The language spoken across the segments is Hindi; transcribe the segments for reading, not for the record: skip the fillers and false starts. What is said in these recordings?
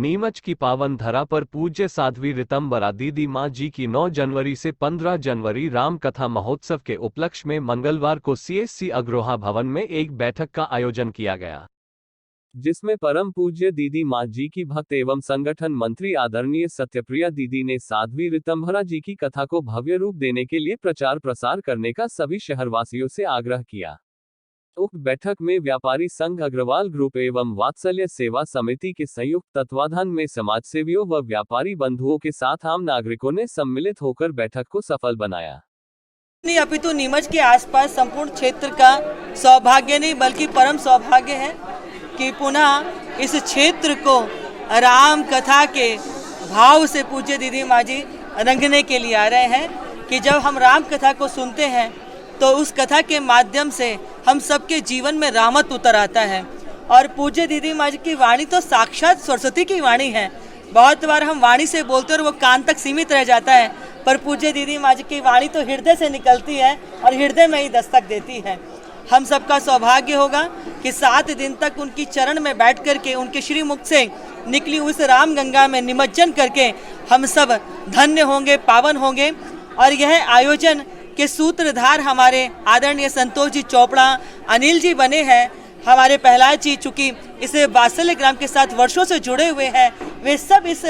नीमच की पावन धरा पर पूज्य साध्वी ऋतंबरा दीदी माँ जी की 9 जनवरी से 15 जनवरी राम कथा महोत्सव के उपलक्ष्य में मंगलवार को CSC अग्रोहा भवन में एक बैठक का आयोजन किया गया, जिसमें परम पूज्य दीदी माँ जी की भक्त एवं संगठन मंत्री आदरणीय सत्यप्रिया दीदी ने साध्वी ऋतंबरा जी की कथा को भव्य रूप देने के लिए प्रचार प्रसार करने का सभी शहरवासियों से आग्रह किया। उक्त बैठक में व्यापारी संघ अग्रवाल ग्रुप एवं वात्सल्य सेवा समिति के संयुक्त तत्वाधान में समाजसेवियों व व्यापारी बंधुओं के साथ आम नागरिकों ने सम्मिलित होकर बैठक को सफल बनाया। नहीं अपितु नीमच के आसपास संपूर्ण क्षेत्र का सौभाग्य नहीं बल्कि परम सौभाग्य है कि पुनः इस क्षेत्र को राम कथा के भाव से पूज्य दीदी माँ जी रंगने के लिए आ रहे हैं कि जब हम राम कथा को सुनते हैं तो उस कथा के माध्यम से हम सबके जीवन में रामत उतर आता है। और पूज्य दीदी माँ जी की वाणी तो साक्षात सरस्वती की वाणी है। बहुत बार हम वाणी से बोलते हैं और वो कान तक सीमित रह जाता है, पर पूज्य दीदी माँ जी की वाणी तो हृदय से निकलती है और हृदय में ही दस्तक देती है। हम सबका सौभाग्य होगा कि 7 दिन तक उनकी चरण में बैठ करके उनके श्री मुख से निकली उस राम गंगा में निमज्जन करके हम सब धन्य होंगे, पावन होंगे। और यह आयोजन के सूत्रधार हमारे आदरणीय संतोष जी चोपड़ा, अनिल जी बने हैं। हमारे प्रहलाद जी चूँकि इस वात्सल्य ग्राम के साथ वर्षों से जुड़े हुए हैं, वे सब इस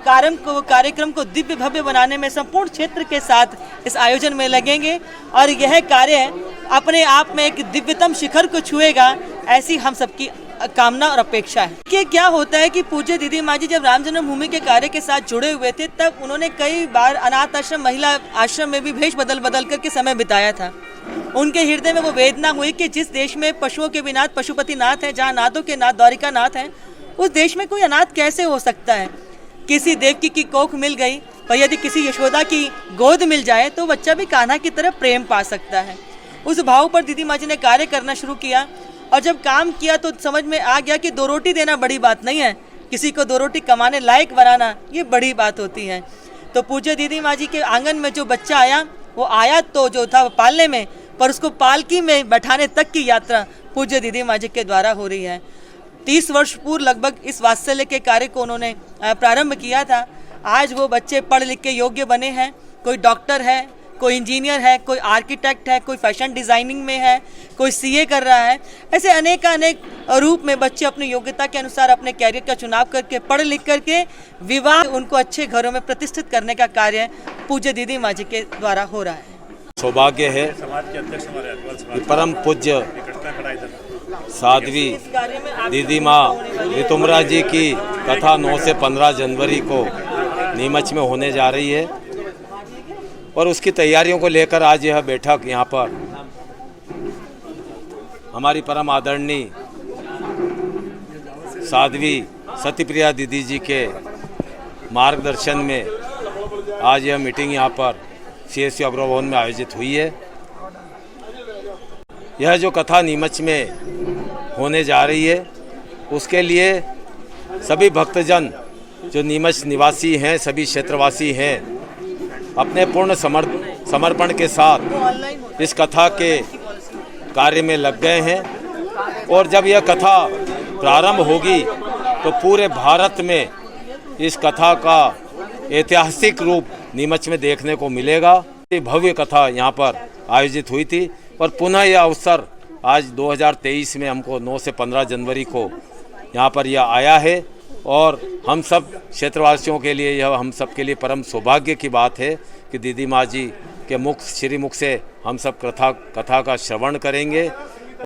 कार्यक्रम को दिव्य भव्य बनाने में संपूर्ण क्षेत्र के साथ इस आयोजन में लगेंगे और यह कार्य अपने आप में एक दिव्यतम शिखर को छुएगा, ऐसी हम सबकी कामना और अपेक्षा है। कि क्या होता है कि पूज्य दीदी माँ जी जब राम जन्मभूमि के कार्य के साथ जुड़े हुए थे तब उन्होंने कई बार अनाथ आश्रम, महिला आश्रम में भी भेष बदल करके समय बिताया था। उनके हृदय में वो वेदना हुई कि जिस देश में पशुओं के भी नाथ पशुपति नाथ हैं, जहाँ नाथों के नाथ द्वारिका नाथ हैं, उस देश में कोई अनाथ कैसे हो सकता है। किसी देवकी की कोख मिल गई और यदि किसी यशोदा की गोद मिल जाए तो बच्चा भी कान्हा की तरह प्रेम पा सकता है। उस भाव पर दीदी माँ जी ने कार्य करना शुरू किया और जब काम किया तो समझ में आ गया कि 2 रोटी देना बड़ी बात नहीं है, किसी को 2 रोटी कमाने लायक बनाना ये बड़ी बात होती है। तो पूज्य दीदी माँ जी के आंगन में जो बच्चा आया, वो आया तो जो था पालने में, पर उसको पालकी में बैठाने तक की यात्रा पूज्य दीदी माँ जी के द्वारा हो रही है। 30 वर्ष पूर्व लगभग इस वात्सल्य के कार्य को उन्होंने प्रारंभ किया था। आज वो बच्चे पढ़ लिख के योग्य बने हैं। कोई डॉक्टर है, कोई इंजीनियर है, कोई आर्किटेक्ट है, कोई फैशन डिज़ाइनिंग में है, कोई CA कर रहा है। ऐसे अनेक रूप में बच्चे अपनी योग्यता के अनुसार अपने कैरियर का चुनाव करके पढ़ लिख करके विवाह उनको अच्छे घरों में प्रतिष्ठित करने का कार्य पूज्य दीदी माँ जी के द्वारा हो रहा है। सौभाग्य है कि परम पूज्य साध्वी दीदी माँ ऋतंबरा जी की कथा 9 से 15 जनवरी को नीमच में होने जा रही है और उसकी तैयारियों को लेकर आज यह बैठक यहाँ पर हमारी परम आदरणीय साध्वी सत्यप्रिया दीदी जी के मार्गदर्शन में आज यह मीटिंग यहाँ पर CSC अग्रवाल भवन में आयोजित हुई है। यह जो कथा नीमच में होने जा रही है उसके लिए सभी भक्तजन जो नीमच निवासी हैं, सभी क्षेत्रवासी हैं, अपने पूर्ण समर्पण के साथ इस कथा के कार्य में लग गए हैं और जब यह कथा प्रारंभ होगी तो पूरे भारत में इस कथा का ऐतिहासिक रूप नीमच में देखने को मिलेगा। ये भव्य कथा यहाँ पर आयोजित हुई थी और पुनः यह अवसर आज 2023 में हमको 9 से 15 जनवरी को यहाँ पर यह आया है और हम सब क्षेत्रवासियों के लिए यह हम सब के लिए परम सौभाग्य की बात है कि दीदी माँ जी के श्री मुख से हम सब कथा का श्रवण करेंगे